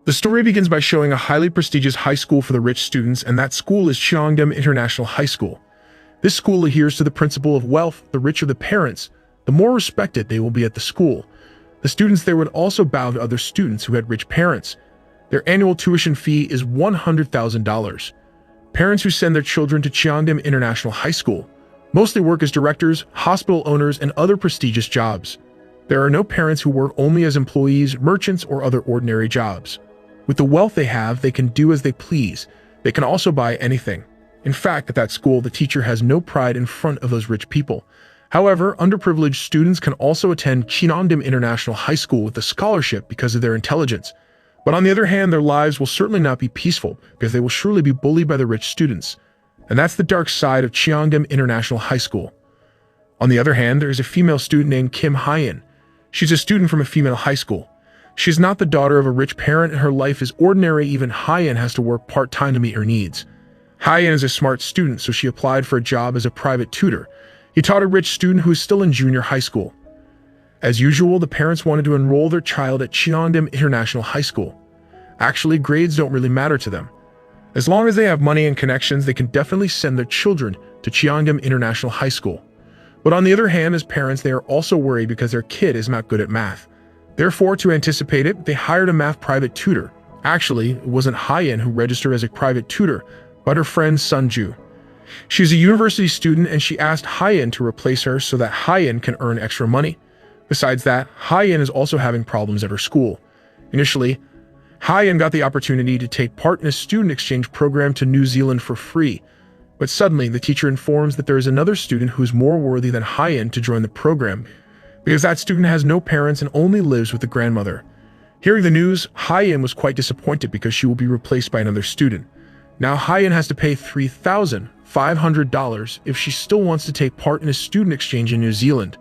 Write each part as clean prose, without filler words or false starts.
The story begins by showing a highly prestigious high school for the rich students, and that school is Cheongdam International High School. This school adheres to the principle of wealth. The richer the parents, the more respected they will be at the school. The students there would also bow to other students who had rich parents. Their annual tuition fee is $100,000. Parents who send their children to Cheongdam International High School mostly work as directors, hospital owners, and other prestigious jobs. There are no parents who work only as employees, merchants, or other ordinary jobs. With the wealth they have, they can do as they please. They can also buy anything. In fact, at that school, the teacher has no pride in front of those rich people. However, underprivileged students can also attend Cheongdam International High School with a scholarship because of their intelligence. But on the other hand, their lives will certainly not be peaceful because they will surely be bullied by the rich students. And that's the dark side of Cheongdam International High School. On the other hand, there is a female student named Kim Hyein. She's a student from a female high school. She is not the daughter of a rich parent, and her life is ordinary. Even Hyein has to work part-time to meet her needs. Hyein is a smart student, so she applied for a job as a private tutor. He taught a rich student who is still in junior high school. As usual, the parents wanted to enroll their child at Cheongdam International High School. Actually, grades don't really matter to them. As long as they have money and connections, they can definitely send their children to Cheongdam International High School. But on the other hand, as parents, they are also worried because their kid is not good at math. Therefore, to anticipate it, they hired a math private tutor. Actually, it wasn't Hyein who registered as a private tutor, but her friend Sunju. She's a university student, and she asked Hyein to replace her so that Hyein can earn extra money. Besides that, Hyein is also having problems at her school. Initially, Hyein got the opportunity to take part in a student exchange program to New Zealand for free. But suddenly, the teacher informs that there is another student who is more worthy than Hyein to join the program, because that student has no parents and only lives with the grandmother. Hearing the news, Hyein was quite disappointed because she will be replaced by another student. Now Hyein has to pay $3,500 if she still wants to take part in a student exchange in New Zealand.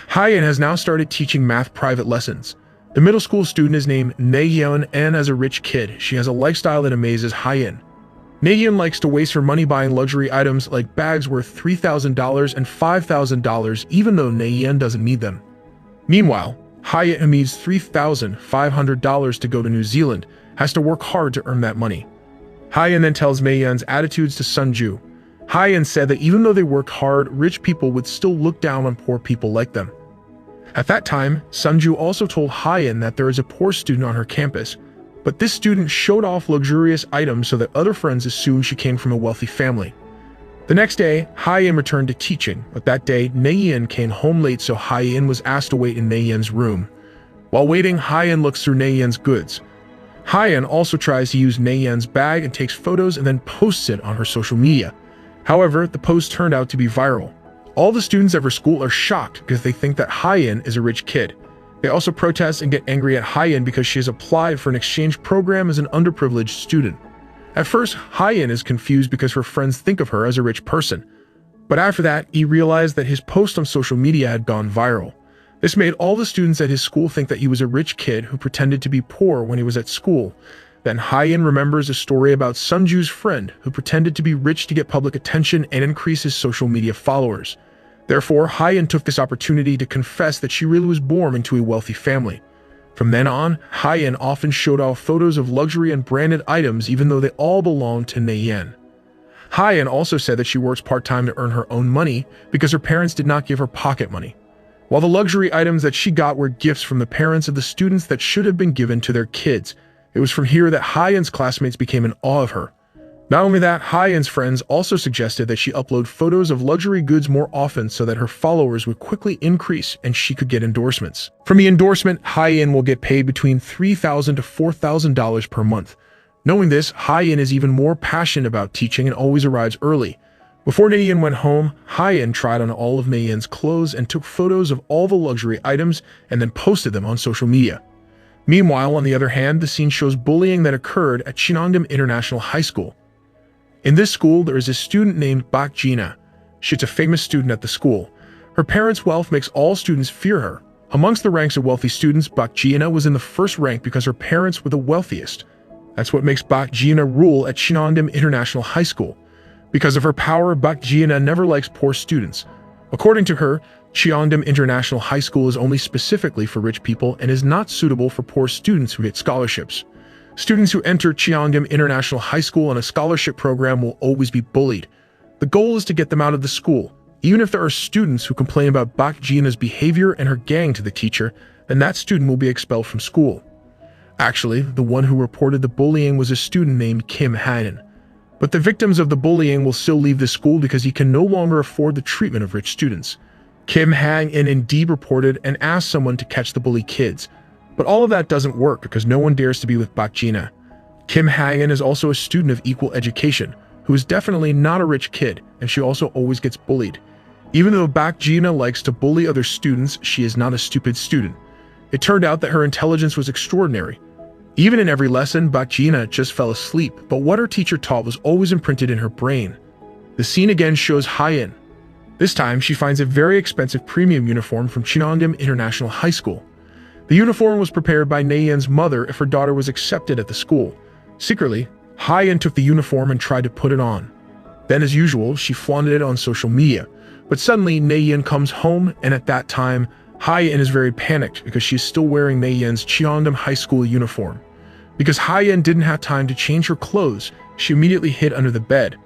Hyein has now started teaching math private lessons. The middle school student is named Naeyeon, and as a rich kid, she has a lifestyle that amazes Hyein. Naeyeon likes to waste her money buying luxury items like bags worth $3,000 and $5,000 even though Naeyeon doesn't need them. Meanwhile, Hyein, who needs $3,500 to go to New Zealand, has to work hard to earn that money. Hyein then tells Naeyeon's attitudes to Sunju. Hyein said that even though they worked hard, rich people would still look down on poor people like them. At that time, Sunju also told Hyein that there is a poor student on her campus, but this student showed off luxurious items so that other friends assumed she came from a wealthy family. The next day, Hyein returned to teaching, but that day, Naeyeon came home late, so Hyein was asked to wait in Naeyeon's room. While waiting, Hyein looks through Naeyeon's goods. Hyein also tries to use Naeyeon's bag and takes photos and then posts it on her social media. However, the post turned out to be viral. All the students at her school are shocked because they think that Hyein is a rich kid. They also protest and get angry at Hyein because she has applied for an exchange program as an underprivileged student. At first, Hyein is confused because her friends think of her as a rich person. But after that, he realized that his post on social media had gone viral. This made all the students at his school think that he was a rich kid who pretended to be poor when he was at school. Then Hyein remembers a story about Sunju's friend who pretended to be rich to get public attention and increase his social media followers. Therefore, Hyein took this opportunity to confess that she really was born into a wealthy family. From then on, Hyein often showed off photos of luxury and branded items even though they all belonged to Naeyeon. Hyein also said that she works part-time to earn her own money because her parents did not give her pocket money. While the luxury items that she got were gifts from the parents of the students that should have been given to their kids, it was from here that Hyein's classmates became in awe of her. Not only that, Hyein's friends also suggested that she upload photos of luxury goods more often so that her followers would quickly increase and she could get endorsements. From the endorsement, Hyein will get paid between $3,000 to $4,000 per month. Knowing this, Hyein is even more passionate about teaching and always arrives early. Before Naeyeon went home, Hyein tried on all of Naeyeon's clothes and took photos of all the luxury items and then posted them on social media. Meanwhile, on the other hand, the scene shows bullying that occurred at Cheongdam International High School. In this school, there is a student named Bak Jina. She's a famous student at the school. Her parents' wealth makes all students fear her. Amongst the ranks of wealthy students, Bak Jina was in the first rank because her parents were the wealthiest. That's what makes Bak Jina rule at Cheongdam International High School. Because of her power, Bak Jina never likes poor students. According to her, Cheongdam International High School is only specifically for rich people and is not suitable for poor students who get scholarships. Students who enter Cheongdam International High School on a scholarship program will always be bullied. The goal is to get them out of the school. Even if there are students who complain about Bak Gina's behavior and her gang to the teacher, then that student will be expelled from school. Actually, the one who reported the bullying was a student named Kim Han. But the victims of the bullying will still leave the school because he can no longer afford the treatment of rich students. Kim Han indeed reported and asked someone to catch the bully kids. But all of that doesn't work because no one dares to be with Bak Gina. Kim Han is also a student of equal education, who is definitely not a rich kid, and she also always gets bullied. Even though Bak Gina likes to bully other students, she is not a stupid student. It turned out that her intelligence was extraordinary. Even in every lesson, Bak Gina just fell asleep, but what her teacher taught was always imprinted in her brain. The scene again shows Hyein. This time, she finds a very expensive premium uniform from Cheongdam International High School. The uniform was prepared by Nayeon's mother if her daughter was accepted at the school. Secretly, Hyein took the uniform and tried to put it on. Then, as usual, she flaunted it on social media. But suddenly, Nayeon comes home, and at that time, Hyein is very panicked because she is still wearing Nayeon's Cheongdam High School uniform. Because Hyein didn't have time to change her clothes, she immediately hid under the bed.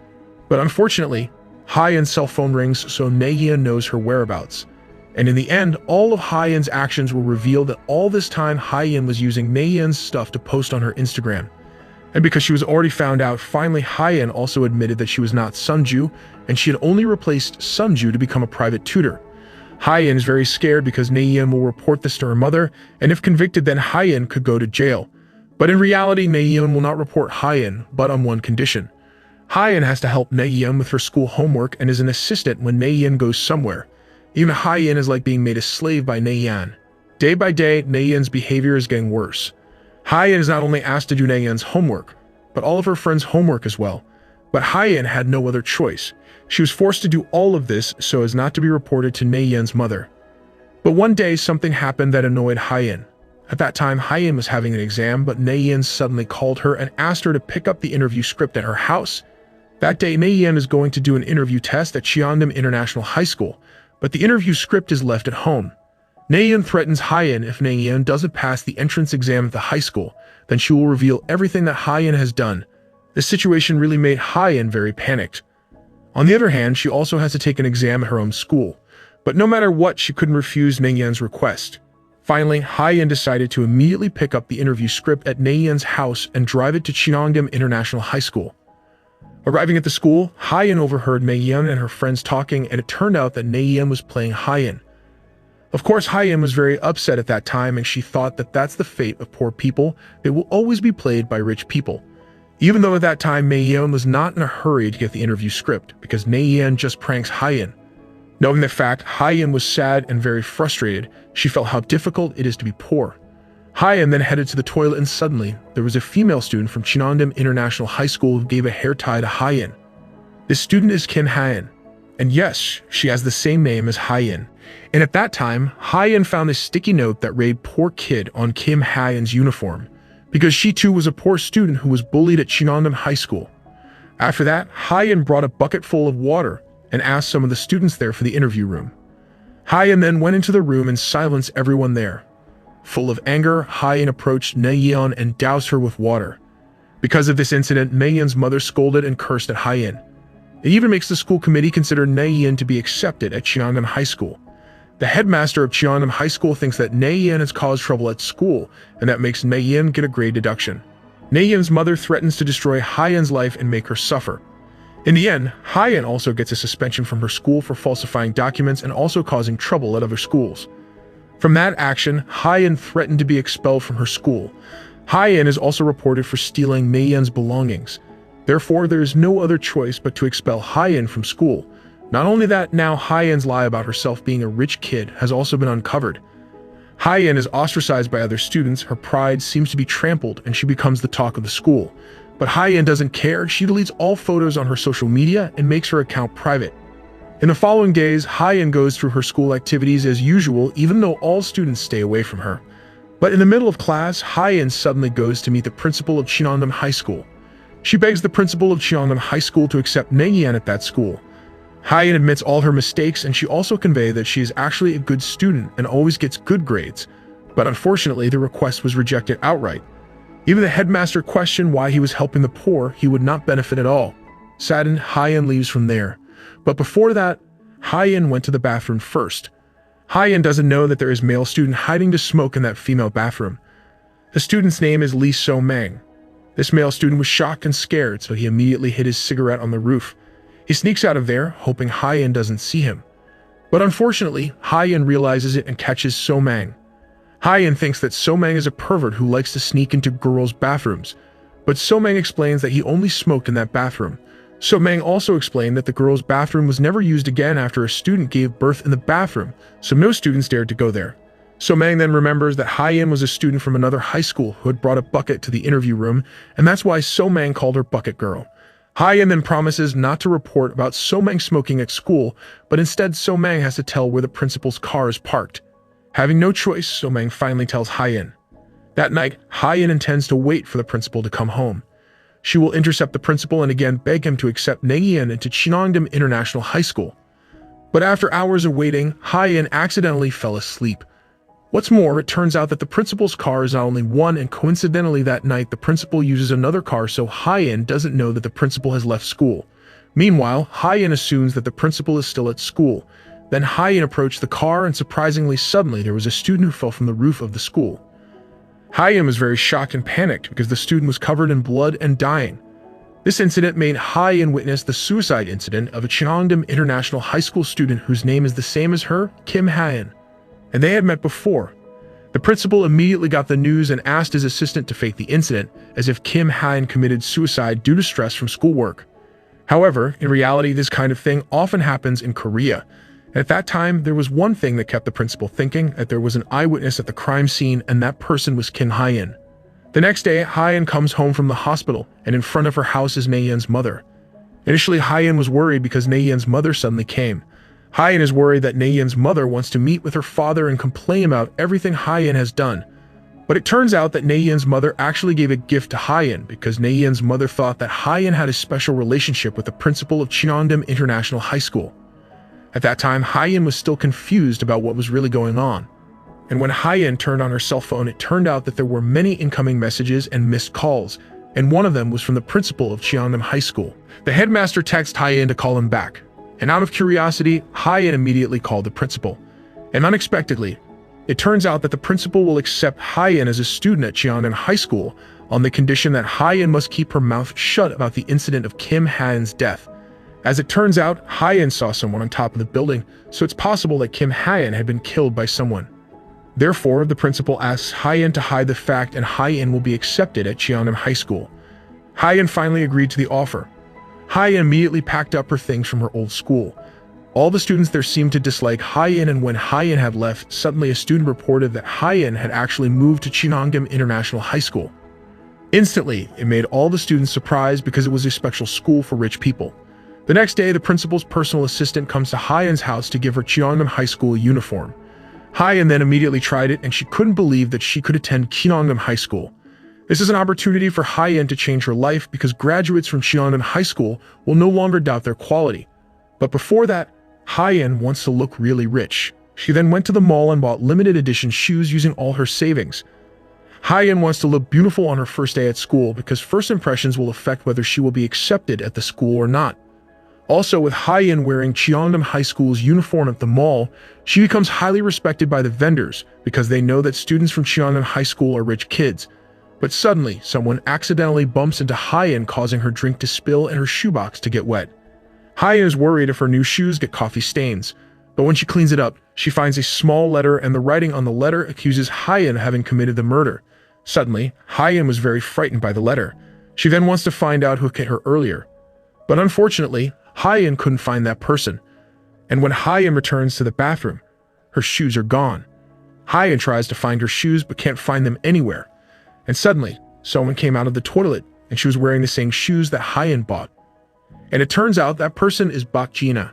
But unfortunately, Hyeon's cell phone rings, so Nayeon knows her whereabouts. And in the end, all of Hyeon's actions will reveal that all this time Hyeon was using Nayeon's stuff to post on her Instagram. And because she was already found out, finally Hyeon also admitted that she was not Sunju, and she had only replaced Sunju to become a private tutor. Hyeon is very scared because Nayeon will report this to her mother, and if convicted, then Hyeon could go to jail. But in reality, Nayeon will not report Hyeon, but on one condition. Hyeon has to help Nayeon with her school homework and is an assistant when Nayeon goes somewhere. Even Hyeon is like being made a slave by Nayeon. Day by day, Nayeon's behavior is getting worse. Hyeon is not only asked to do Nayeon's homework, but all of her friends' homework as well. But Hyeon had no other choice. She was forced to do all of this so as not to be reported to Nayeon's mother. But one day, something happened that annoyed Hyeon. At that time, Hyeon was having an exam, but Nayeon suddenly called her and asked her to pick up the interview script at her house. That day, Nayeon is going to do an interview test at Cheongdam International High School, but the interview script is left at home. Nayeon threatens Hyeon if Nayeon doesn't pass the entrance exam at the high school, then she will reveal everything that Hyeon has done. This situation really made Hyeon very panicked. On the other hand, she also has to take an exam at her own school, but no matter what, she couldn't refuse Nayeon's request. Finally, Hyeon decided to immediately pick up the interview script at Nayeon's house and drive it to Cheongdam International High School. Arriving at the school, Hyeon overheard Nayeon and her friends talking, and it turned out that Nayeon was playing Hyeon. Of course, Hyeon was very upset at that time, and she thought that that's the fate of poor people. They will always be played by rich people. Even though at that time, Nayeon was not in a hurry to get the interview script, because Nayeon just pranks Hyeon. Knowing the fact, Hyeon was sad and very frustrated. She felt how difficult it is to be poor. Hyeon then headed to the toilet, and suddenly, there was a female student from Cheongdam International High School who gave a hair tie to Hyeon. This student is Kim Han, and yes, she has the same name as Hyeon. And at that time, Hyeon found a sticky note that read "Poor Kid" on Kim Haeun's uniform, because she too was a poor student who was bullied at Cheongdam High School. After that, Hyeon brought a bucket full of water and asked some of the students there for the interview room. Hyeon then went into the room and silenced everyone there. Full of anger, Hyeon approached Nayeon and doused her with water. Because of this incident, Nayeon's mother scolded and cursed at Hyeon. It even makes the school committee consider Nayeon to be accepted at Cheongdam High School. The headmaster of Cheongdam High School thinks that Nayeon has caused trouble at school, and that makes Nayeon get a grade deduction. Nayeon's mother threatens to destroy Hyeon's life and make her suffer. In the end, Hyeon also gets a suspension from her school for falsifying documents and also causing trouble at other schools. From that action, Hyeon threatened to be expelled from her school. Hyeon is also reported for stealing Nayeon's belongings. Therefore, there is no other choice but to expel Hyeon from school. Not only that, now Hyeon's lie about herself being a rich kid has also been uncovered. Hyeon is ostracized by other students, her pride seems to be trampled, and she becomes the talk of the school. But Hyeon doesn't care. She deletes all photos on her social media and makes her account private. In the following days, Hyeon goes through her school activities as usual, even though all students stay away from her. But in the middle of class, Hyeon suddenly goes to meet the principal of Cheongdam High School. She begs the principal of Cheongdam High School to accept Nayeon at that school. Hyeon admits all her mistakes, and she also conveys that she is actually a good student and always gets good grades. But unfortunately, the request was rejected outright. Even the headmaster questioned why he was helping the poor. He would not benefit at all. Saddened, Hyein leaves from there. But before that, Hyein went to the bathroom first. Hyein doesn't know that there is a male student hiding to smoke in that female bathroom. The student's name is Lee So-mang. This male student was shocked and scared, so he immediately hid his cigarette on the roof. He sneaks out of there, hoping Hyein doesn't see him. But unfortunately, Hyein realizes it and catches So-mang. Hyein thinks that So-mang is a pervert who likes to sneak into girls' bathrooms, but So-mang explains that he only smoked in that bathroom. So-mang also explained that the girls' bathroom was never used again after a student gave birth in the bathroom, so no students dared to go there. So-mang then remembers that Hyein was a student from another high school who had brought a bucket to the interview room, and that's why So-mang called her Bucket Girl. Hyein then promises not to report about So-mang smoking at school, but instead So-mang has to tell where the principal's car is parked. Having no choice, So-mang finally tells Hyein. That night, Hyein intends to wait for the principal to come home. She will intercept the principal and again beg him to accept Naeyeon into Cheongdam International High School. But after hours of waiting, Hyein accidentally fell asleep. What's more, it turns out that the principal's car is not only one, and coincidentally that night the principal uses another car, so Hyein doesn't know that the principal has left school. Meanwhile, Hyein assumes that the principal is still at school. Then Hyein approached the car, and surprisingly suddenly there was a student who fell from the roof of the school. Hyein was very shocked and panicked because the student was covered in blood and dying. This incident made Hyein witness the suicide incident of a Cheongdam International High School student whose name is the same as her, Kim Haein, and they had met before. The principal immediately got the news and asked his assistant to fake the incident, as if Kim Haein committed suicide due to stress from schoolwork. However, in reality, this kind of thing often happens in Korea. At that time, there was one thing that kept the principal thinking, that there was an eyewitness at the crime scene, and that person was Kim Haein. The next day, Hyein comes home from the hospital, and in front of her house is Naeyeon's mother. Initially, Hyein was worried because Naeyeon's mother suddenly came. Hyein is worried that Naeyeon's mother wants to meet with her father and complain about everything Hyein has done. But it turns out that Naeyeon's mother actually gave a gift to Hyein because Naeyeon's mother thought that Hyein had a special relationship with the principal of Cheongdam International High School. At that time, Hyein was still confused about what was really going on. And when Hyein turned on her cell phone, it turned out that there were many incoming messages and missed calls, and one of them was from the principal of Cheongdam High School. The headmaster texted Hyein to call him back, and out of curiosity, Hyein immediately called the principal. And unexpectedly, it turns out that the principal will accept Hyein as a student at Cheongdam High School on the condition that Hyein must keep her mouth shut about the incident of Kim Haein's death. As it turns out, Hyein saw someone on top of the building, so it's possible that Kim Haein had been killed by someone. Therefore, the principal asks Hyein to hide the fact, and Hyein will be accepted at Cheongdam High School. Hyein finally agreed to the offer. Hyein immediately packed up her things from her old school. All the students there seemed to dislike Hyein, and when Hyein had left, suddenly a student reported that Hyein had actually moved to Cheongdam International High School. Instantly, it made all the students surprised because it was a special school for rich people. The next day, the principal's personal assistant comes to Hyeon's house to give her Cheongdam High School uniform. Hyeon then immediately tried it, and she couldn't believe that she could attend Cheongdam High School. This is an opportunity for Hyeon to change her life because graduates from Cheongdam High School will no longer doubt their quality. But before that, Hyeon wants to look really rich. She then went to the mall and bought limited edition shoes using all her savings. Hyeon wants to look beautiful on her first day at school because first impressions will affect whether she will be accepted at the school or not. Also, with Hyeon wearing Cheongdam High School's uniform at the mall, she becomes highly respected by the vendors because they know that students from Cheongdam High School are rich kids. But suddenly, someone accidentally bumps into Hyeon, causing her drink to spill and her shoebox to get wet. Hyeon is worried if her new shoes get coffee stains, but when she cleans it up, she finds a small letter, and the writing on the letter accuses Hyeon of having committed the murder. Suddenly, Hyeon was very frightened by the letter. She then wants to find out who hit her earlier. But unfortunately, Hyeon couldn't find that person, and when Hyeon returns to the bathroom, her shoes are gone. Hyeon tries to find her shoes but can't find them anywhere, and suddenly, someone came out of the toilet, and she was wearing the same shoes that Hyeon bought. And it turns out that person is Bak Ji-na.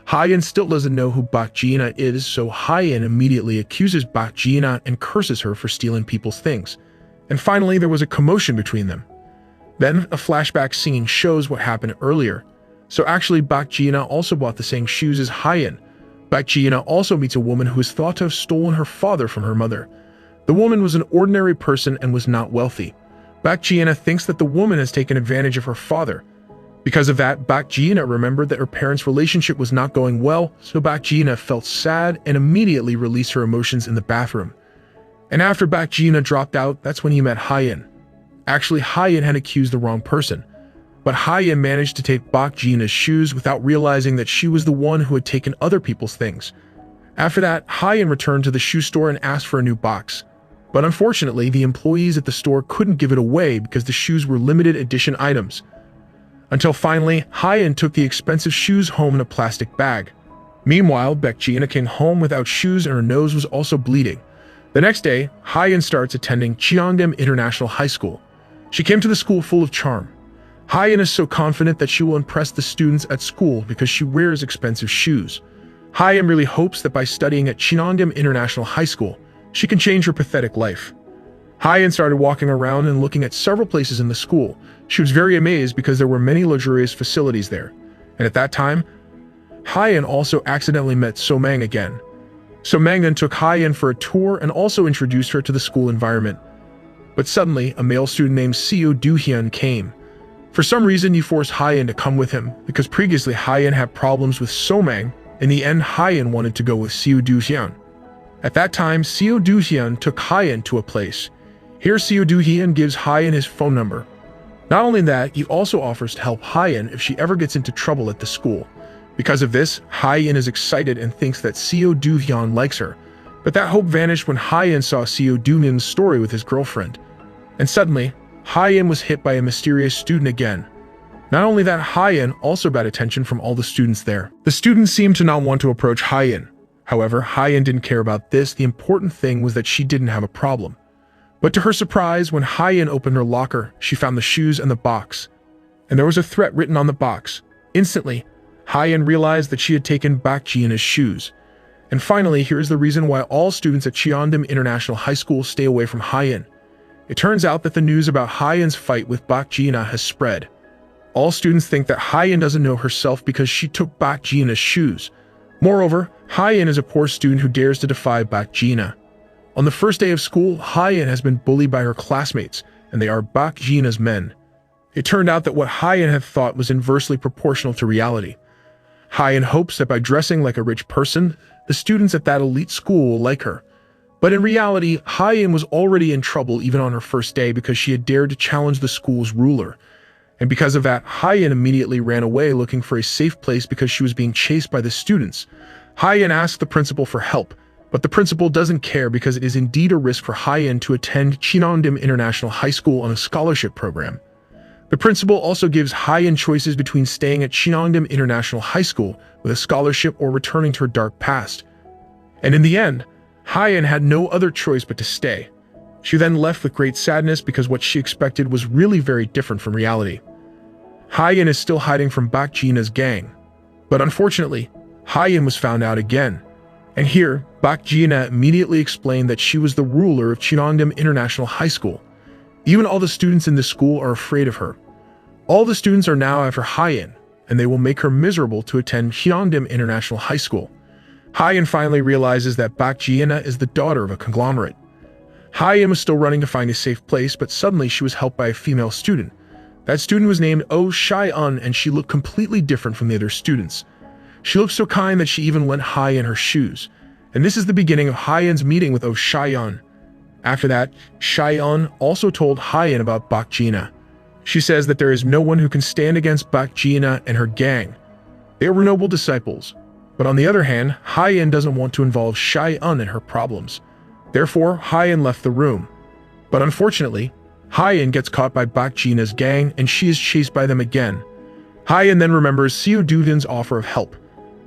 Hyeon still doesn't know who Bak Ji-na is, so Hyeon immediately accuses Bak Ji-na and curses her for stealing people's things. And finally, there was a commotion between them. Then, a flashback scene shows what happened earlier. So actually, Bak Ji-na also bought the same shoes as Hyeon. Bak Ji-na also meets a woman who is thought to have stolen her father from her mother. The woman was an ordinary person and was not wealthy. Bak Jiena thinks that the woman has taken advantage of her father. Because of that, Bak Jiena remembered that her parents' relationship was not going well, so Bak Jiena felt sad and immediately released her emotions in the bathroom. And after Bak Jiena dropped out, that's when he met Hyein. Actually, Hyein had accused the wrong person, but Hyein managed to take Bak Jiena's shoes without realizing that she was the one who had taken other people's things. After that, Hyein returned to the shoe store and asked for a new box. But unfortunately, the employees at the store couldn't give it away because the shoes were limited edition items. Until finally, Hyein took the expensive shoes home in a plastic bag. Meanwhile, Bak Jiena came home without shoes and her nose was also bleeding. The next day, Hyein starts attending Cheongdam International High School. She came to the school full of charm. Hyein is so confident that she will impress the students at school because she wears expensive shoes. Hyein really hopes that by studying at Cheongdam International High School, she can change her pathetic life. Hyein started walking around and looking at several places in the school. She was very amazed because there were many luxurious facilities there. And at that time, Hyein also accidentally met So-mang again. So-mang then took Hyein for a tour and also introduced her to the school environment. But suddenly, a male student named Seo Do-hyun came. For some reason, he forced Hyein to come with him, because previously Hyein had problems with So-mang. In the end, Hyein wanted to go with Seo Do-hyun. At that time, Seo Do-hyun took Hyein to a place. Here, Seo Do-hyun gives Hyein his phone number. Not only that, he also offers to help Hyein if she ever gets into trouble at the school. Because of this, Hyein is excited and thinks that Seo Do-hyun likes her. But that hope vanished when Hyein saw Seo Do-hyun's story with his girlfriend. And suddenly, Hyein was hit by a mysterious student again. Not only that, Hyein also got attention from all the students there. The students seemed to not want to approach Hyein. However, Hyein didn't care about this. The important thing was that she didn't have a problem. But to her surprise, when Hyein opened her locker, she found the shoes and the box. And there was a threat written on the box. Instantly, Hyein realized that she had taken Bak Jiena's shoes. And finally, here's the reason why all students at Cheongdam International High School stay away from Hyein. It turns out that the news about Hyein's fight with Bak Jiena has spread. All students think that Hyein doesn't know herself because she took Bak Jiena's shoes. Moreover, Hyein is a poor student who dares to defy Bak Jiena. On the first day of school, Hyein has been bullied by her classmates, and they are Bak Jiena's men. It turned out that what Hyein had thought was inversely proportional to reality. Hyein hopes that by dressing like a rich person, the students at that elite school will like her. But in reality, Hyein was already in trouble even on her first day because she had dared to challenge the school's ruler. And because of that, Hyein immediately ran away looking for a safe place because she was being chased by the students. Hyein asked the principal for help, but the principal doesn't care because it is indeed a risk for Hyein to attend Cheongdam International High School on a scholarship program. The principal also gives Hyein choices between staying at Cheongdam International High School with a scholarship or returning to her dark past. And in the end, Hyein had no other choice but to stay. She then left with great sadness because what she expected was really very different from reality. Hyein is still hiding from Bak Jiena's gang. But unfortunately, Hyein was found out again. And here, Bak Jiena immediately explained that she was the ruler of Cheongdam International High School. Even all the students in the school are afraid of her. All the students are now after Hyein, and they will make her miserable to attend Cheongdam International High School. Hyein finally realizes that Bak Jiena is the daughter of a conglomerate. Hyein was still running to find a safe place, but suddenly she was helped by a female student. That student was named Oh Shai-un, and she looked completely different from the other students. She looked so kind that she even lent Hyein her shoes. And this is the beginning of Hyein's meeting with Oh Shai-un. After that, Shai-un also told Hyein about Bak Jiena. She says that there is no one who can stand against Bak Jiena and her gang. They were noble disciples. But on the other hand, Hyein doesn't want to involve Shai-un in her problems. Therefore, Hyein left the room. But unfortunately, Hyein gets caught by Bak Jiena's gang and she is chased by them again. Hyein then remembers Seo Do-hyun's offer of help.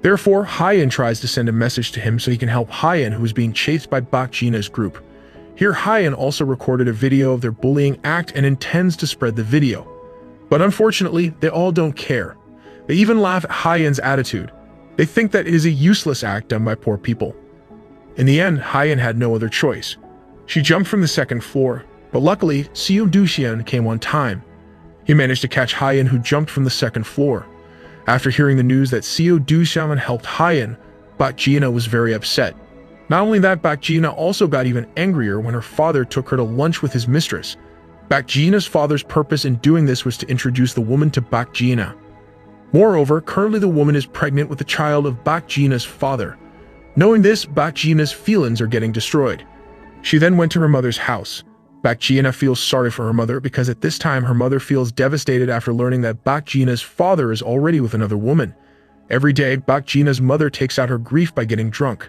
Therefore, Hyein tries to send a message to him so he can help Hyein, who is being chased by Bak Jiena's group. Here, Hyein also recorded a video of their bullying act and intends to spread the video. But unfortunately, they all don't care. They even laugh at Hyein's attitude. They think that it is a useless act done by poor people. In the end, Hyein had no other choice. She jumped from the second floor, but luckily, Seo Do-hyun came on time. He managed to catch Hyein, who jumped from the second floor. After hearing the news that Seo Do-hyun helped Hyein, Bak Jiena was very upset. Not only that, Bak Jiena also got even angrier when her father took her to lunch with his mistress. Bak Jina's father's purpose in doing this was to introduce the woman to Bak Jina. Moreover, currently the woman is pregnant with a child of Bak Jina's father. Knowing this, Bak Jina's feelings are getting destroyed. She then went to her mother's house. Bak Jina feels sorry for her mother because at this time her mother feels devastated after learning that Bak Jina's father is already with another woman. Every day, Bak Jina's mother takes out her grief by getting drunk.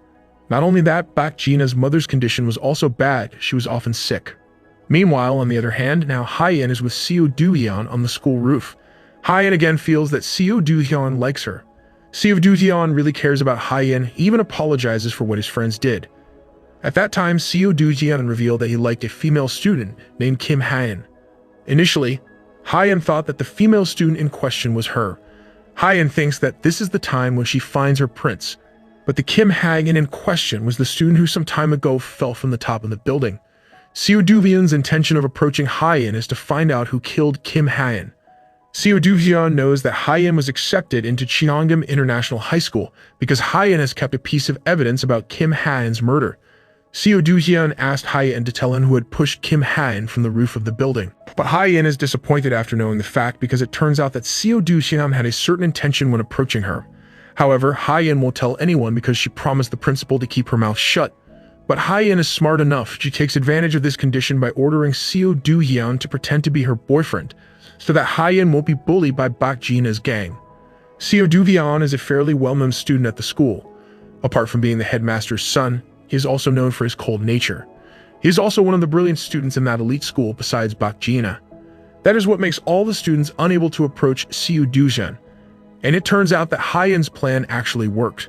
Not only that, Bak Jina's mother's condition was also bad. She was often sick. Meanwhile, on the other hand, now Hyein is with Seo Do-hyun on the school roof. Hyein again feels that Seo Do-hyun likes her. Seo Do-hyun really cares about Hyein, he even apologizes for what his friends did. At that time, Seo Do-hyun revealed that he liked a female student named Kim Hyein. Initially, Hyein thought that the female student in question was her. Hyein thinks that this is the time when she finds her prince, but the Kim Hyein in question was the student who some time ago fell from the top of the building. Seo Do-hyun's intention of approaching Hyein is to find out who killed Kim Hyein. Seo Do-hyun knows that Hyein was accepted into Cheongam International High School because Hyein has kept a piece of evidence about Kim Hyein's murder. Seo Do-hyun asked Hyein to tell him who had pushed Kim Hyein from the roof of the building. But Hyein is disappointed after knowing the fact because it turns out that Seo Do-hyun had a certain intention when approaching her. However, Hyein won't tell anyone because she promised the principal to keep her mouth shut. But Hyein is smart enough. She takes advantage of this condition by ordering Seo Do-hyun to pretend to be her boyfriend, so that Hyein won't be bullied by Bak Jina's gang. Seo Do-hyun is a fairly well-known student at the school. Apart from being the headmaster's son, he is also known for his cold nature. He is also one of the brilliant students in that elite school besides Bak Jina. That is what makes all the students unable to approach Seo Do-hyun. And it turns out that Hyein's plan actually worked.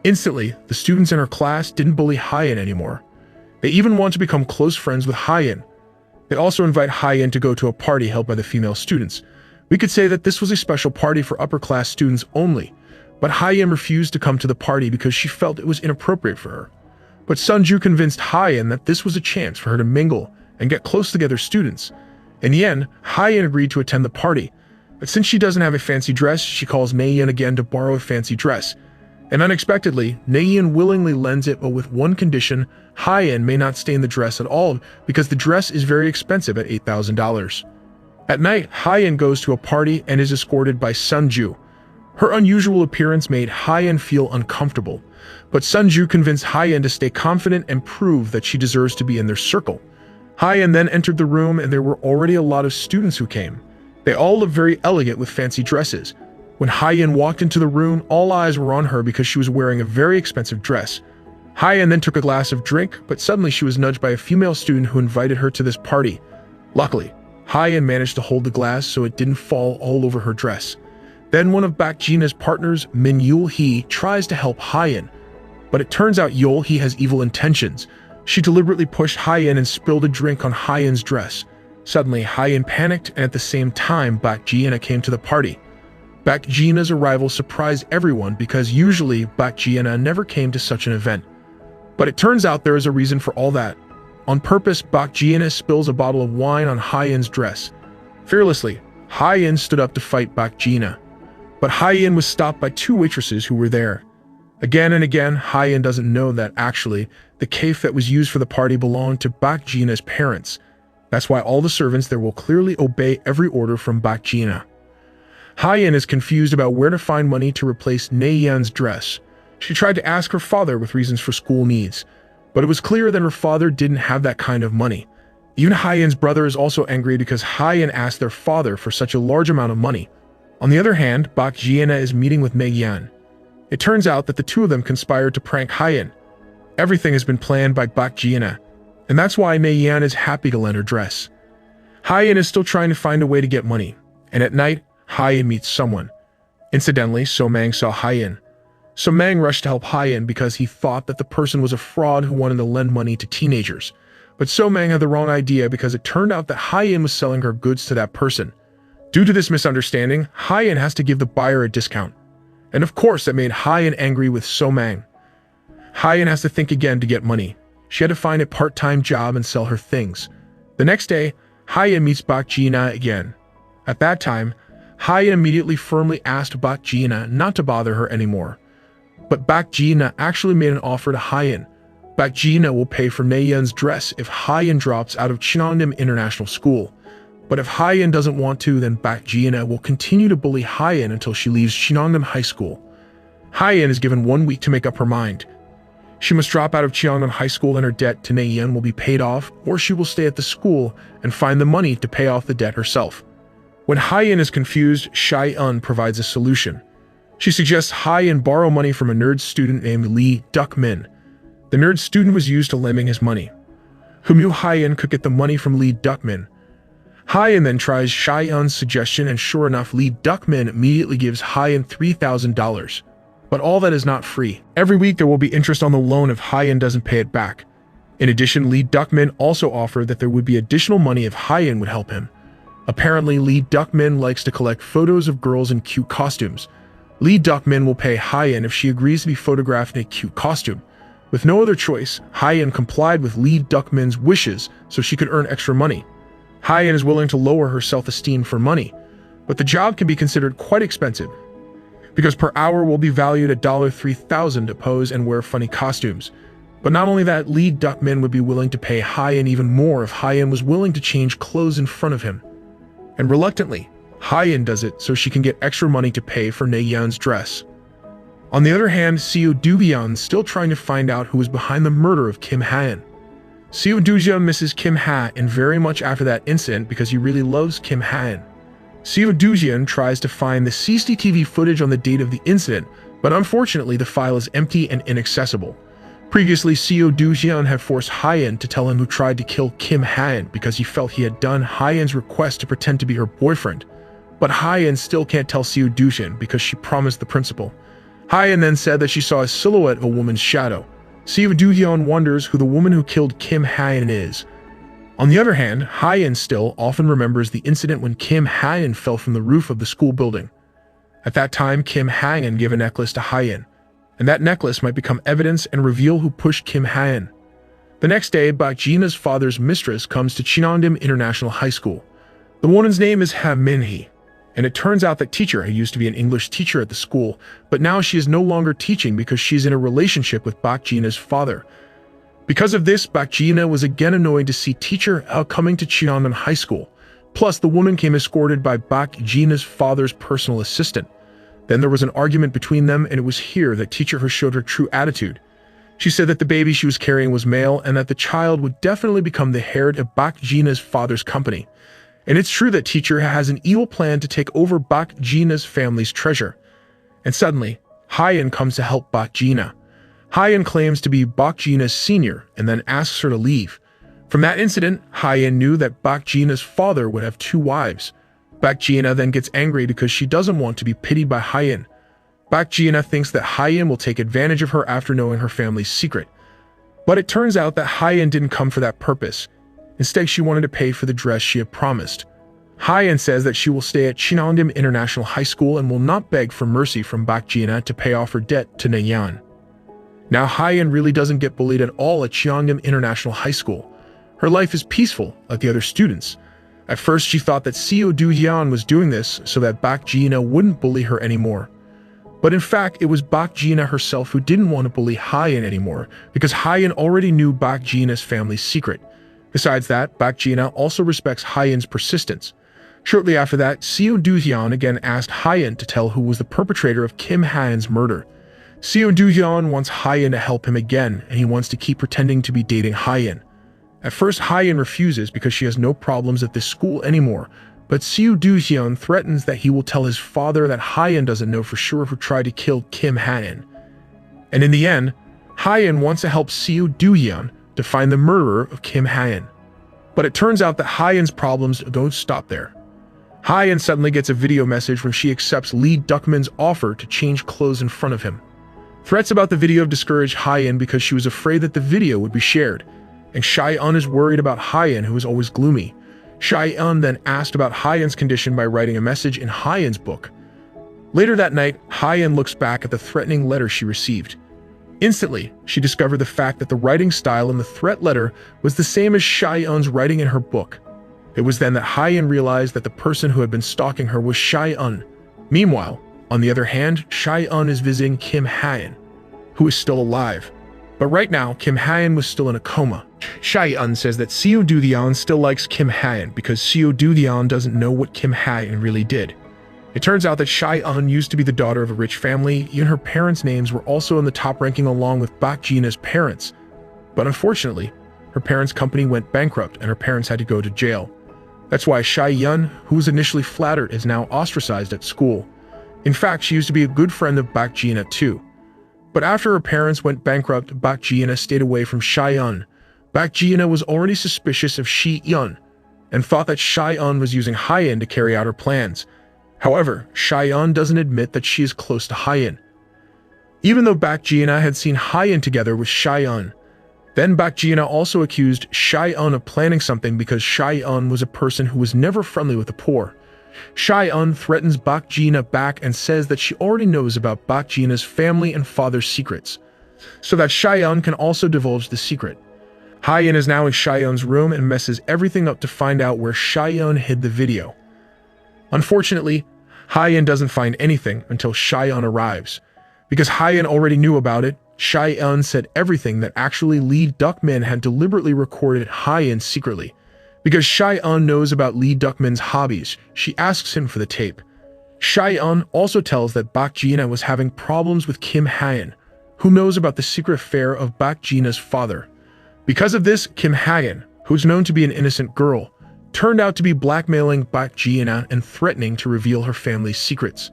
Instantly, the students in her class didn't bully Hyein anymore. They even want to become close friends with Hyein. They also invite Hyein to go to a party held by the female students. We could say that this was a special party for upper-class students only, but Hyein refused to come to the party because she felt it was inappropriate for her. But Sunju convinced Hyein that this was a chance for her to mingle and get close to the other students. In the end, Hyein agreed to attend the party, but since she doesn't have a fancy dress, she calls Naeun again to borrow a fancy dress. And unexpectedly, Naeun willingly lends it, but with one condition: Hyein may not stay in the dress at all because the dress is very expensive at $8,000. At night, Hyein goes to a party and is escorted by Sunju. Her unusual appearance made Hyein feel uncomfortable, but Sunju convinced Hyein to stay confident and prove that she deserves to be in their circle. Hyein then entered the room and there were already a lot of students who came. They all looked very elegant with fancy dresses. When Hyein walked into the room, all eyes were on her because she was wearing a very expensive dress. Hyein then took a glass of drink, but suddenly she was nudged by a female student who invited her to this party. Luckily, Hyein managed to hold the glass so it didn't fall all over her dress. Then one of Bak Jina's partners, Min Yul-hee, tries to help Hyein, but it turns out Yul-hee has evil intentions. She deliberately pushed Hyein and spilled a drink on Hyein's dress. Suddenly, Hyein panicked, and at the same time, Bak Jina came to the party. Bak Jina's arrival surprised everyone because usually Bak Jina never came to such an event. But it turns out there is a reason for all that. On purpose, Bak Jina spills a bottle of wine on Hyein's dress. Fearlessly, Hyein stood up to fight Bak Jina. But Hyein was stopped by two waitresses who were there. Again and again, Hyein doesn't know that actually, the cafe that was used for the party belonged to Bak Jina's parents. That's why all the servants there will clearly obey every order from Bak Jina. Hyein is confused about where to find money to replace Naeun's dress. She tried to ask her father with reasons for school needs, but it was clear that her father didn't have that kind of money. Even Hyein's brother is also angry because Hyein asked their father for such a large amount of money. On the other hand, Bak Jina is meeting with Naeun. It turns out that the two of them conspired to prank Hyein. Everything has been planned by Bak Jina, and that's why Naeun is happy to lend her dress. Hyein is still trying to find a way to get money, and at night, Hyein meets someone. Incidentally, So-mang saw Hyein. So-mang rushed to help Hyein because he thought that the person was a fraud who wanted to lend money to teenagers. But So-mang had the wrong idea because it turned out that Hyein was selling her goods to that person. Due to this misunderstanding, Hyein has to give the buyer a discount. And of course, that made Hyein angry with So-mang. Hyein has to think again to get money. She had to find a part-time job and sell her things. The next day, Hyein meets Bak Jina again. At that time, Hyein immediately firmly asked Bak Jina not to bother her anymore. But Bak Jina actually made an offer to Hyein. Bak Jina will pay for Nayeon's dress if Hyein drops out of Cheongdam International School. But if Hyein doesn't want to, then Bak Jina will continue to bully Hyein until she leaves Cheongdam High School. Hyein is given 1 week to make up her mind. She must drop out of Cheongdam High School and her debt to Nayeon will be paid off, or she will stay at the school and find the money to pay off the debt herself. When Hyein is confused, Shai-eun provides a solution. She suggests Hyein borrow money from a nerd student named Lee Duk-min. The nerd student was used to lending his money. Who knew Hyein could get the money from Lee Duk-min? Hyein then tries Shai-eun's suggestion, and sure enough, Lee Duk-min immediately gives Hyein $3,000. But all that is not free. Every week there will be interest on the loan if Hyein doesn't pay it back. In addition, Lee Duk-min also offered that there would be additional money if Hyein would help him. Apparently, Lee Duk-min likes to collect photos of girls in cute costumes. Lee Duk-min will pay Hyein if she agrees to be photographed in a cute costume. With no other choice, Hyein complied with Lee Duk-min's wishes so she could earn extra money. Hyein is willing to lower her self-esteem for money, but the job can be considered quite expensive, because per hour will be valued at $3,000 to pose and wear funny costumes. But not only that, Lee Duk-min would be willing to pay Hyein even more if Hyein was willing to change clothes in front of him. And reluctantly, Hyein does it so she can get extra money to pay for Nayeon's dress. On the other hand, Seo Do-hyun is still trying to find out who was behind the murder of Kim Ha-in. Seo Do-hyun misses Kim Ha-in very much after that incident because he really loves Kim Ha-in. Seo Do-hyun tries to find the CCTV footage on the date of the incident, but unfortunately the file is empty and inaccessible. Previously, Seo Do-hyun had forced Hyein to tell him who tried to kill Kim Ha-in because he felt he had done Hyein's request to pretend to be her boyfriend. But Hyein still can't tell Seo Do-hyun because she promised the principal. Hyein then said that she saw a silhouette of a woman's shadow. Seo Do-hyun wonders who the woman who killed Kim Ha-in is. On the other hand, Hyein still often remembers the incident when Kim Ha-in fell from the roof of the school building. At that time, Kim Ha-in gave a necklace to Hyein, and that necklace might become evidence and reveal who pushed Kim Ha-in. The next day, Bak Jina's father's mistress comes to Cheongdam International High School. The woman's name is Ha Min-hee, and it turns out that teacher who used to be an English teacher at the school, but now she is no longer teaching because she's in a relationship with Bak Jina's father. Because of this, Bak Jina was again annoyed to see teacher coming to Cheongdam High School. Plus, the woman came escorted by Bak Jina's father's personal assistant. Then there was an argument between them, and it was here that teacher showed her true attitude. She said that the baby she was carrying was male and that the child would definitely become the heir of Bak Jina's father's company. And it's true that teacher has an evil plan to take over Bak Jina's family's treasure. And suddenly, Hyein comes to help Bak Jina. Hyein claims to be Bak Jina's senior and then asks her to leave. From that incident, Hyein knew that Bak Jina's father would have 2 wives. Bak Jina then gets angry because she doesn't want to be pitied by Hyein. Bak Jina thinks that Hyein will take advantage of her after knowing her family's secret. But it turns out that Hyein didn't come for that purpose. Instead, she wanted to pay for the dress she had promised. Hyein says that she will stay at Cheongdam International High School and will not beg for mercy from Bak Jina to pay off her debt to Nayeon. Now Hyein really doesn't get bullied at all at Cheongdam International High School. Her life is peaceful, like the other students. At first, she thought that Seo Do-hyun was doing this so that Bak Jina wouldn't bully her anymore. But in fact, it was Bak Jina herself who didn't want to bully Hyein anymore because Hyein already knew Bak Jina's family's secret. Besides that, Bak Jina also respects Hyein's persistence. Shortly after that, Seo Do-hyun again asked Hyein to tell who was the perpetrator of Kim Ha-in's murder. Seo Do-hyun wants Hyein to help him again, and he wants to keep pretending to be dating Hyein. At first, Hyein refuses because she has no problems at this school anymore, but Seo Do-hyun threatens that he will tell his father that Hyein doesn't know for sure who tried to kill Kim Ha-in. And in the end, Hyein wants to help Seo Do-hyun to find the murderer of Kim Ha-in. But it turns out that Hyein's problems don't stop there. Hyein suddenly gets a video message when she accepts Lee Duk-min's offer to change clothes in front of him. Threats about the video discouraged Hyein because she was afraid that the video would be shared, and Shai-eun is worried about Hyein, who is always gloomy. Shai-eun then asked about Hyein's condition by writing a message in Hyein's book. Later that night, Hyein looks back at the threatening letter she received. Instantly, she discovered the fact that the writing style in the threat letter was the same as Shai-eun's writing in her book. It was then that Hyein realized that the person who had been stalking her was Shai-eun. Meanwhile, on the other hand, Shai-eun is visiting Kim Ha-in, who is still alive. But right now, Kim Ha-in was still in a coma. Shai-un says that Seo Do-theon still likes Kim Ha-in because Seo Do-theon doesn't know what Kim Ha-in really did. It turns out that Shai-un used to be the daughter of a rich family, even her parents' names were also in the top ranking along with Bak Ji-na's parents. But unfortunately, her parents' company went bankrupt and her parents had to go to jail. That's why Shai-yun, who was initially flattered, is now ostracized at school. In fact, she used to be a good friend of Bak Ji-na too. But after her parents went bankrupt, Bak Ji-na stayed away from Shai-un. Bak Ji-na was already suspicious of Shi-yun and thought that Shai-un was using Ha-in to carry out her plans. However, Shai-un doesn't admit that she is close to Ha-in. Even though Bak Ji-na had seen Ha-in together with Shai-un, then Bak Ji-na also accused Shai-un of planning something because Shai-un was a person who was never friendly with the poor. Shai-un threatens Bak Ji-na back and says that she already knows about Bak Ji-na's family and father's secrets, so that Shai-un can also divulge the secret. Ha-in is now in Shai-un's room and messes everything up to find out where Shai-un hid the video. Unfortunately, Ha-in doesn't find anything until Shai-un arrives. Because Ha-in already knew about it, Shai-un said everything that actually Lee Duck-min had deliberately recorded Ha-in secretly. Because Shai-un knows about Lee Duck-min's hobbies, she asks him for the tape. Shai-un also tells that Bak Ji-na was having problems with Kim Ha-in, who knows about the secret affair of Bak Ji-na's father. Because of this, Kim Ha-in, who's known to be an innocent girl, turned out to be blackmailing Bak Ji-na and threatening to reveal her family's secrets.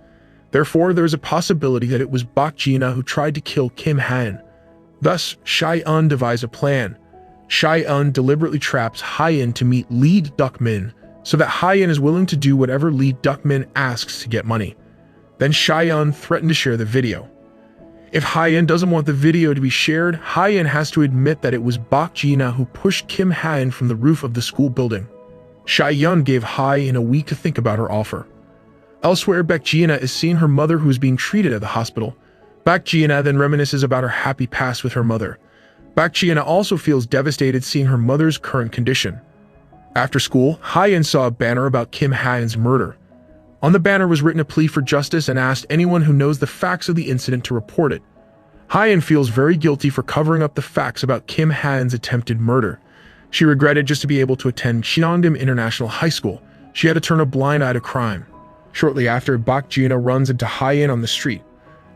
Therefore, there is a possibility that it was Bak Ji-na who tried to kill Kim Ha-in. Thus, Shai-un devised a plan. Shai-un deliberately traps Ha-in to meet Lee Duck-min, so that Ha-in is willing to do whatever Lee Duck-min asks to get money. Then Shai-un threatened to share the video. If Ha-in doesn't want the video to be shared, Ha-in has to admit that it was Bak Ji-na who pushed Kim Ha-in from the roof of the school building. Shai-un gave Ha-in a week to think about her offer. Elsewhere, Bak Ji-na is seeing her mother who is being treated at the hospital. Bak Ji-na then reminisces about her happy past with her mother. Bak Ji-na also feels devastated seeing her mother's current condition. After school, Ha-in saw a banner about Kim Ha-in's murder. On the banner was written a plea for justice and asked anyone who knows the facts of the incident to report it. Ha-in feels very guilty for covering up the facts about Kim Ha-in's attempted murder. She regretted just to be able to attend Cheongdam International High School. She had to turn a blind eye to crime. Shortly after, Bak Ji-na runs into Ha-in on the street.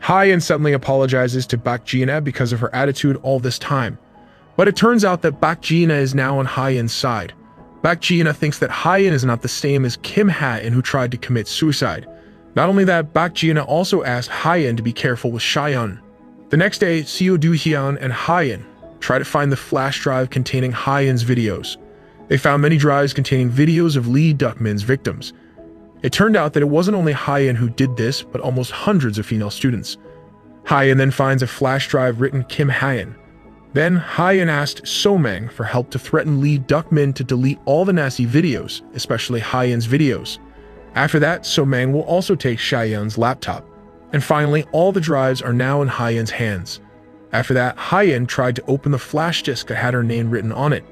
Ha-in suddenly apologizes to Bak Ji-na because of her attitude all this time. But it turns out that Bak Ji-na is now on Ha-in's side. Bak Ji-na thinks that Ha-in is not the same as Kim Ha-in who tried to commit suicide. Not only that, Bak Ji-na also asked Ha-in to be careful with Shai-un. The next day, Seo Do-hyun and Ha-in try to find the flash drive containing Ha-in's videos. They found many drives containing videos of Lee Duck-min's victims. It turned out that it wasn't only Ha-in who did this, but almost hundreds of female students. Ha-in then finds a flash drive written Kim Ha-in. Then, Ha-in asked So-mang for help to threaten Lee Duck-min to delete all the nasty videos, especially Ha-in's videos. After that, So-mang will also take Shai-yun's laptop. And finally, all the drives are now in Ha-in's hands. After that, Ha-in tried to open the flash disk that had her name written on it.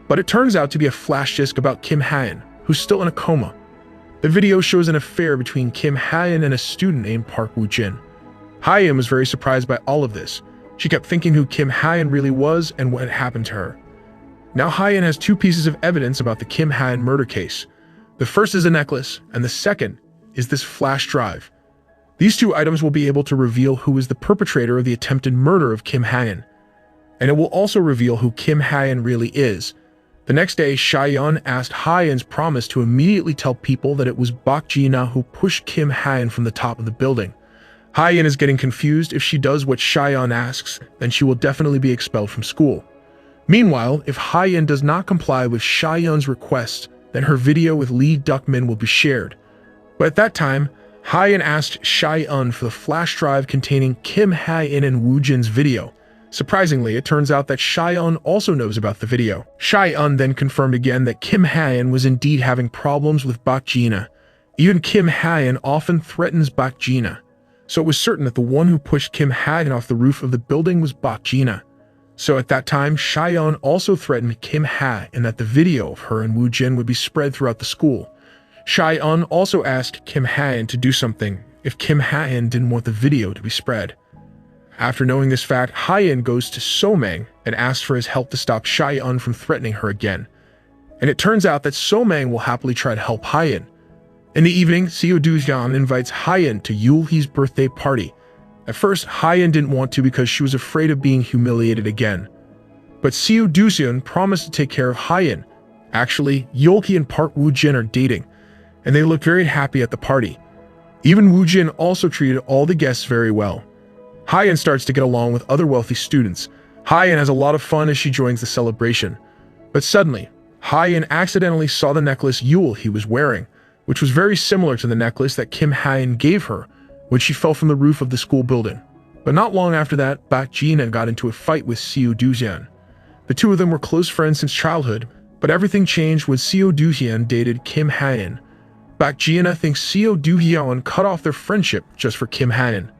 But it turns out to be a flash disk about Kim Ha-in, who's still in a coma. The video shows an affair between Kim Ha-in and a student named Park Woo-jin. Ha-in was very surprised by all of this. She kept thinking who Kim Ha-in really was and what had happened to her. Now Ha-in has two pieces of evidence about the Kim Ha-in murder case. The first is a necklace, and the second is this flash drive. These two items will be able to reveal who is the perpetrator of the attempted murder of Kim Ha-in. And it will also reveal who Kim Ha-in really is. The next day, Shai-yun asked Ha-in's promise to immediately tell people that it was Bak Ji-na who pushed Kim Ha-in from the top of the building. Ha-in is getting confused. If she does what Shai-yun asks, then she will definitely be expelled from school. Meanwhile, if Ha-in does not comply with Shai-yun's request, then her video with Lee Duck-min will be shared. But at that time, Ha-in asked Shai-yun for the flash drive containing Kim Ha-in and Woo-jin's video. Surprisingly, it turns out that Shai-yun also knows about the video. Shai-yun then confirmed again that Kim Ha-in was indeed having problems with Bak Ji-na. Even Kim Ha-in often threatens Bak Ji-na. So it was certain that the one who pushed Kim Ha-in off the roof of the building was Bak Ji-na. So at that time, Shai-yun also threatened Kim Ha-in that the video of her and Woo-jin would be spread throughout the school. Shai-yun also asked Kim Ha-in to do something if Kim Ha-in didn't want the video to be spread. After knowing this fact, Hyen goes to So-mang and asks for his help to stop Shai-un from threatening her again. And it turns out that So-mang will happily try to help Hyen. In the evening, Seo Do-hyun invites Hyen to Yul-hee's birthday party. At first, Hyen didn't want to because she was afraid of being humiliated again. But Seo Do-hyun promised to take care of Hyen. Actually, Yul-hee and Park Woo-jin are dating, and they look very happy at the party. Even Woo-jin also treated all the guests very well. Hyen starts to get along with other wealthy students. Hyen has a lot of fun as she joins the celebration. But suddenly, Hyen accidentally saw the necklace Yul-hee was wearing, which was very similar to the necklace that Kim Hyen gave her when she fell from the roof of the school building. But not long after that, Bak Ji-na got into a fight with Seo Do-hyun. The two of them were close friends since childhood, but everything changed when Seo Do-hyun dated Kim Hyen. Bak Ji-na thinks Seo Do-hyun cut off their friendship just for Kim Hyen.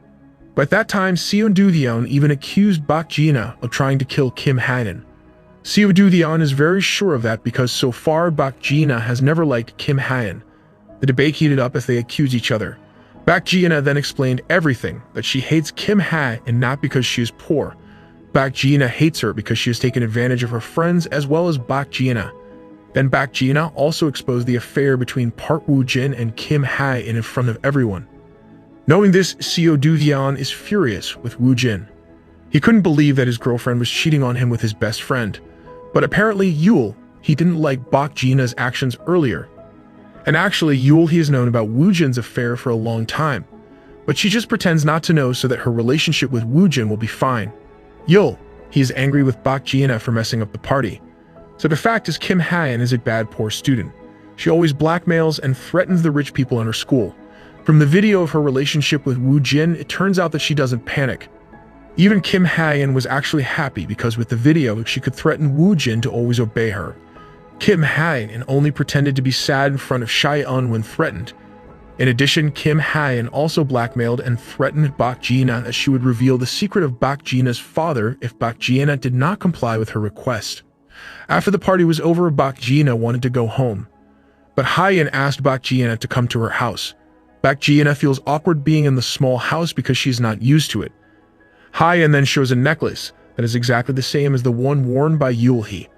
But at that time, Seo Do-hyun even accused Bak Ji-na of trying to kill Kim Hyen. Seo Do-hyun is very sure of that because so far Bak Ji-na has never liked Kim Hyen. The debate heated up as they accused each other. Bak Ji-na then explained everything, that she hates Kim Hyen and not because she is poor. Bak Ji-na hates her because she has taken advantage of her friends as well as Bak Ji-na. Then Bak Ji-na also exposed the affair between Park Woo-jin and Kim Hyen in front of everyone. Knowing this, Seo Do-hyun is furious with Woo-jin. He couldn't believe that his girlfriend was cheating on him with his best friend. But apparently he didn't like Bak Ji-na's actions earlier. And actually he has known about Woo-jin's affair for a long time. But she just pretends not to know so that her relationship with Woo-jin will be fine. He is angry with Bak Ji-na for messing up the party. So the fact is Kim Hyen is a bad poor student. She always blackmails and threatens the rich people in her school. From the video of her relationship with Woo-jin, it turns out that she doesn't panic. Even Kim Hyen was actually happy because with the video, she could threaten Woo-jin to always obey her. Kim Hyen only pretended to be sad in front of Shai-un when threatened. In addition, Kim Hyen also blackmailed and threatened Bak Ji-na that she would reveal the secret of Bak Ji-na's father if Bak Ji-na did not comply with her request. After the party was over, Bak Ji-na wanted to go home. But Hyen asked Bak Ji-na to come to her house. Bak Ji-na feels awkward being in the small house because she's not used to it. Hyen then shows a necklace that is exactly the same as the one worn by Yul-hee.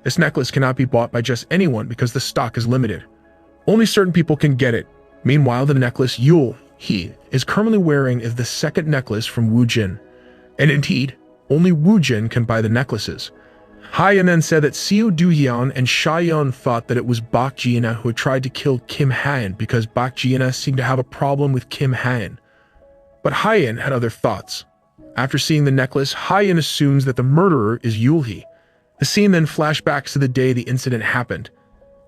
This necklace cannot be bought by just anyone because the stock is limited. Only certain people can get it. Meanwhile, the necklace Yul-hee is currently wearing is the second necklace from Woo-jin. And indeed, only Woo-jin can buy the necklaces. Hyen then said that Seo Do-hyun and Shai-un thought that it was Bak Ji-na who had tried to kill Kim Hyen because Bak Ji-na seemed to have a problem with Kim Hyen. But Hyen had other thoughts. After seeing the necklace, Hyen assumes that the murderer is Yul-hee. The scene then flashbacks to the day the incident happened.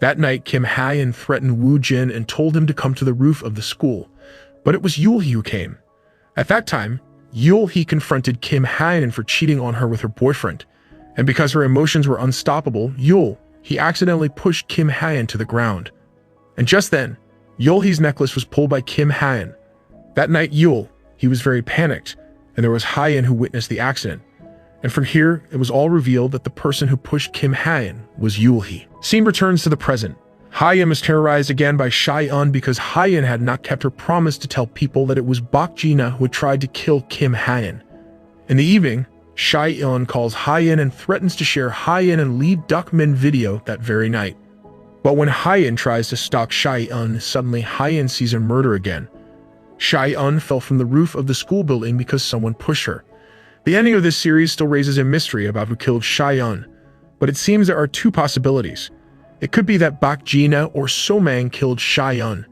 That night, Kim Hyen threatened Woo-jin and told him to come to the roof of the school. But it was Yul-hee who came. At that time, Yul-hee confronted Kim Hyen for cheating on her with her boyfriend. And because her emotions were unstoppable, he accidentally pushed Kim Hyen to the ground. And just then, Yul-hee's necklace was pulled by Kim Hyen. That night, he was very panicked, and there was Hyen who witnessed the accident. And from here, it was all revealed that the person who pushed Kim Hyen was Yul-hee. Scene returns to the present. Hyen is terrorized again by Shai-un because Hyen had not kept her promise to tell people that it was Bak Ji-na who had tried to kill Kim Hyen. In the evening, Shai-un calls Hyen and threatens to share Hyen and Lee Duck-min video that very night. But when Hyen tries to stalk Shai-un, suddenly Hyen sees a murder again. Shai-un fell from the roof of the school building because someone pushed her. The ending of this series still raises a mystery about who killed Shai-un, but it seems there are two possibilities. It could be that Bak Ji-na or So-mang killed Shai-un,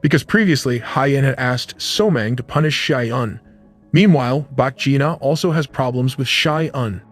because previously Hyen had asked So-mang to punish Shai-un. Meanwhile, Bak Ji-na also has problems with Shai-un.